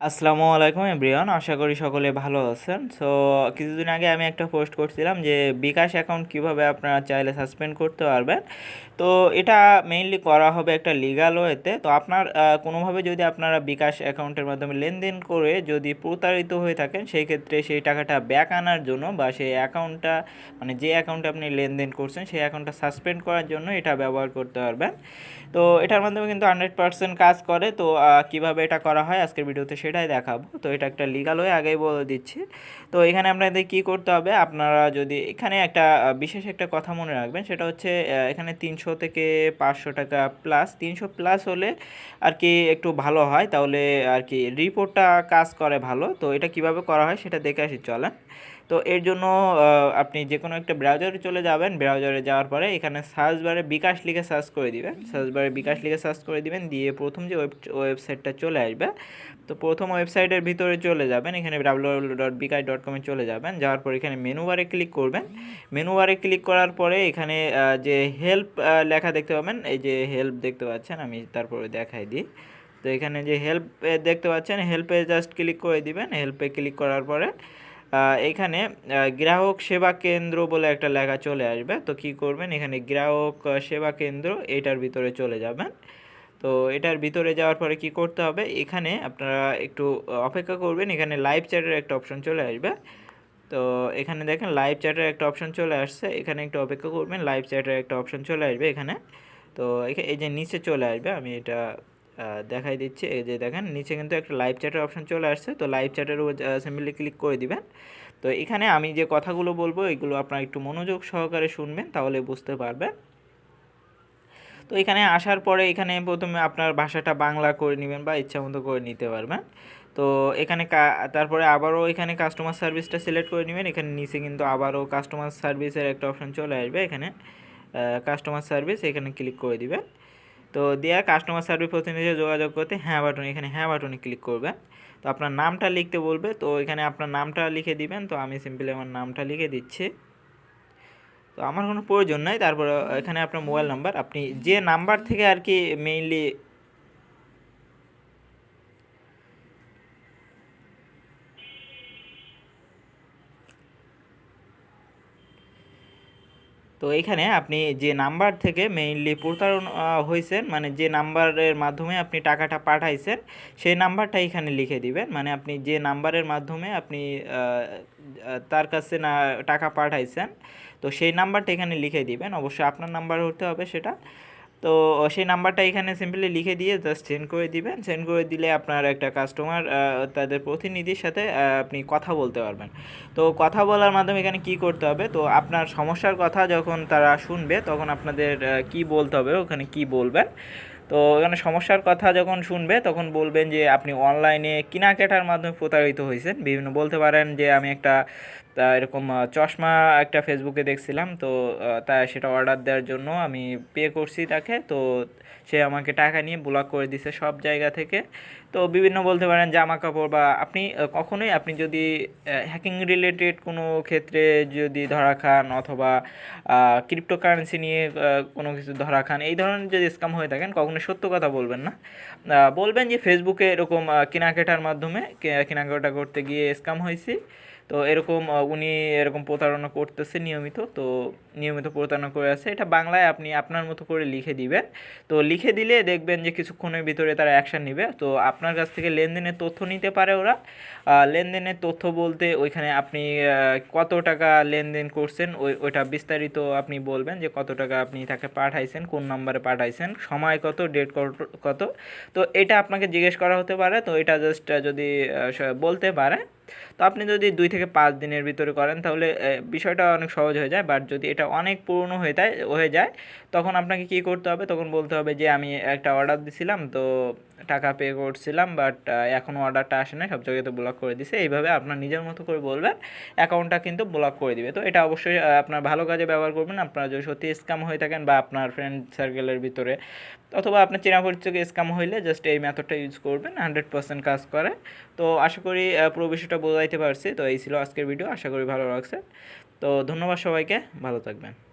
আসসালামু আলাইকুম এভরিওয়ান, আশা করি সকলে ভালো আছেন। সো কিছুদিন আগে আমি একটা পোস্ট করছিলাম যে বিকাশ অ্যাকাউন্ট কিভাবে আপনারা চাইলে সাসপেন্ড করতে পারবেন। তো এটা মেইনলি করা হবে একটা লিগাল ওয়েতে। তো আপনার কোনোভাবে যদি আপনারা বিকাশ অ্যাকাউন্টের মাধ্যমে লেনদেন করে যদি প্রতারিত হয়ে থাকেন, সেই ক্ষেত্রে সেই টাকাটা ব্যাক আনার জন্য বা সেই অ্যাকাউন্টটা মানে যে অ্যাকাউন্টে আপনি লেনদেন করছেন সেই অ্যাকাউন্টটা সাসপেন্ড করার জন্য এটা ব্যবহার করতে পারবেন। তো এটার মাধ্যমে কিন্তু 100% কাজ করে। তো কিভাবে এটা করা হয় আজকের ভিডিওতে সেটাই দেখাবো। তো এটা একটা লিগাল হয়ে আগেই বলে দিচ্ছি। তো এখানে আপনাদের কি করতে হবে, আপনারা যদি এখানে একটা বিশেষ একটা কথা মনে রাখবেন, সেটা হচ্ছে এখানে 300 থেকে 500 টাকা প্লাস, 300 প্লাস হলে আর কি একটু ভালো হয়, তাহলে আর কি রিপোর্টটা কাজ করে ভালো। তো এটা কিভাবে করা হয় সেটা দেখে আসি চলেন। তো এর জন্য আপনি যে কোনো একটা ব্রাউজারে চলে যাবেন। ব্রাউজারে যাওয়ার পরে এখানে সার্চ বারে বিকাশ লিখে সার্চ করে দিবেন। সার্চ বারে বিকাশ লিখে সার্চ করে দিবেন, দিয়ে প্রথম যে ওয়েবসাইটটা চলে আসবে, তো প্রথম ওয়েবসাইটের ভিতরে চলে যাবেন। এখানে www.bikash.com এ চলে যাবেন। যাওয়ার পর এখানে মেনু বারে ক্লিক করবেন। মেনু বারে ক্লিক করার পরে এখানে যে হেল্প লেখা দেখতে পাবেন, এই যে হেল্প দেখতে পাচ্ছেন, আমি তারপরে দেখাই দিই। তো এখানে যে হেল্প দেখতে পাচ্ছেন, হেল্পে জাস্ট ক্লিক করে দিবেন। হেল্পে ক্লিক করার পরে এখানে গ্রাহক সেবা কেন্দ্র বলে একটা লেখা চলে আসবে। তো কি করবেন, এখানে গ্রাহক সেবা কেন্দ্র এটার ভিতরে চলে যাবেন। তো এটার ভিতরে যাওয়ার পরে কি করতে হবে, এখানে আপনারা একটু অপেক্ষা করবেন। এখানে লাইভ চ্যাটের একটা অপশন চলে আসবে। তো এখানে দেখেন লাইভ চ্যাটের একটা অপশন চলে আসছে, এখানে একটু অপেক্ষা করবেন, লাইভ চ্যাটের একটা অপশন চলে আসবে এখানে। তো এই যে নিচে চলে আসবে, আমি এটা দেখাই দিচ্ছি। এই যে দেখেন নিচে কিন্তু একটা লাইভ চ্যাটের অপশন চলে আসছে। তো লাইভ চ্যাটের উপর সিম্পলি ক্লিক করে দিবেন। তো এখানে আমি যে কথাগুলো বলবো এগুলো আপনারা একটু মনোযোগ সহকারে শুনবেন, তাহলে বুঝতে পারবেন। তো এখানে আসার পরে এখানে প্রথমে আপনার ভাষাটা বাংলা করে নেবেন বা ইচ্ছা মতো করে নিতে পারবেন। তো এখানে তারপরে আবারও এখানে কাস্টমার সার্ভিসটা সিলেক্ট করে নেবেন। এখানে নিচে কিন্তু আবারও কাস্টমার সার্ভিসের একটা অপশন চলে আসবে। এখানে কাস্টমার সার্ভিস এখানে ক্লিক করে দিবেন। তো দেয়া কাস্টমার সার্ভিস প্রতিনিধির যোগাযোগ করতে হ্যাঁ বাটন, এখানে হ্যাঁ বাটনে ক্লিক করবেন। তো আপনার নামটা লিখতে বলবে, তো এখানে আপনার নামটা লিখে দিবেন। তো আমি সিম্পলি আমার নামটা লিখে দিচ্ছি। তো আমার কোনো প্রয়োজন নাই। তারপরে এখানে আপনার মোবাইল নাম্বার, আপনি যে নাম্বার থেকে আর কি মেইনলি তো এইখানে আপনি যে নাম্বার থেকে মেইনলি প্রতারণা হয়েছেন, মানে যে নাম্বারের মাধ্যমে আপনি টাকাটা পাঠাইছেন সেই নাম্বারটা এখানে লিখে দিবেন। মানে আপনি যে নাম্বারের মাধ্যমে আপনি তার কাছে না টাকা পাঠাইছেন, তো সেই নাম্বারটা এখানে লিখে দিবেন। অবশ্যই আপনার নাম্বার হতে হবে সেটা। তো সেই নাম্বারটা এখানে সিম্পলি লিখে দিয়ে জাস্ট সেন্ড করে দিবেন। সেন্ড করে দিলে আপনার একটা কাস্টমার তাদের প্রতিনিধির সাথে আপনি কথা বলতে পারবেন। তো কথা বলার মাধ্যমে এখানে কি করতে হবে, তো আপনার সমস্যার কথা যখন তারা শুনবে তখন আপনাদের কি বলতে হবে, ওখানে কি বলবেন। তো এখানে সমস্যার কথা যখন শুনবে তখন বলবেন যে আপনি অনলাইনে কেনাকাটার মাধ্যমে প্রতারিত হয়েছেন। বিভিন্ন বলতে পারেন যে আমি একটা এরকম চশমা একটা ফেসবুকে দেখছিলাম, তো তাই সেটা অর্ডার দেওয়ার জন্য আমি পে করছি তাকে। তো সে আমাকে টাকা নিয়ে ব্লক করে দিছে সব জায়গা থেকে। তো বিভিন্ন বলতে পারেন জামা কাপড়, বা আপনি কখনোই আপনি যদি হ্যাকিং রিলেটেড কোনো ক্ষেত্রে যদি ধরা খান, অথবা ক্রিপ্টোকারেন্সি নিয়ে কোনো কিছু ধরা খান, এই ধরনের যদি স্ক্যাম হয়ে থাকেন, কখনো সত্য কথা বলবেন না। বলবেন যে ফেসবুকে এরকম কেনাকাটার মাধ্যমে কেনাকাটা করতে গিয়ে স্ক্যাম হয়েছি। তো এরকম উনি এরকম প্রতারণা করতেছে নিয়মিত, তো নিয়মিত প্রতারণা করে আছে, এটা বাংলায় আপনি আপনার মতো করে লিখে দিবেন। তো লিখে দিলে দেখবেন যে কিছুক্ষণের ভিতরে তারা অ্যাকশান নেবে। তো আপনার কাছ থেকে লেনদেনের তথ্য নিতে পারে ওরা। লেনদেনের তথ্য বলতে ওইখানে আপনি কত টাকা লেনদেন করছেন ওইটা বিস্তারিত আপনি বলবেন, যে কত টাকা আপনি তাকে পাঠাইছেন, কোন নাম্বারে পাঠাইছেন, সময় কত, ডেট কত। তো এটা আপনাকে জিজ্ঞেস করা হতে পারে। তো এটা জাস্ট যদি বলতে পারে, তো আপনি যদি 2 থেকে 5 দিনের ভিতরে করেন তাহলে বিষয়টা অনেক সহজ হয়ে যায়। বাট যদি এটা অনেক পুরনো হয়ে যায় তখন আপনাকে কী করতে হবে, তখন বলতে হবে যে আমি একটা অর্ডার দিছিলাম, তো টাকা পে করছিলাম, বাট এখনও অর্ডারটা আসে না, সব জায়গাতে ব্লক করে দিছে। এইভাবে আপনার নিজের মতো করে বলবেন, অ্যাকাউন্টটা কিন্তু ব্লক করে দিবে। তো এটা অবশ্যই আপনার ভালো কাজে ব্যবহার করবেন। আপনারা যদি সত্যি স্ক্যাম হয়ে থাকেন, বা আপনার ফ্রেন্ড সার্কেলের ভিতরে অথবা আপনার চেনা পরিচিত স্ক্যাম হইলে জাস্ট এই মেথডটা ইউজ করবেন, 100% কাজ করে। তো আশা করি পুরো বিষয়টা বোঝাইতে পারছি। তো এই ছিল আজকের ভিডিও, আশা করি ভালো লাগছে। তো ধন্যবাদ সবাইকে, ভালো থাকবেন।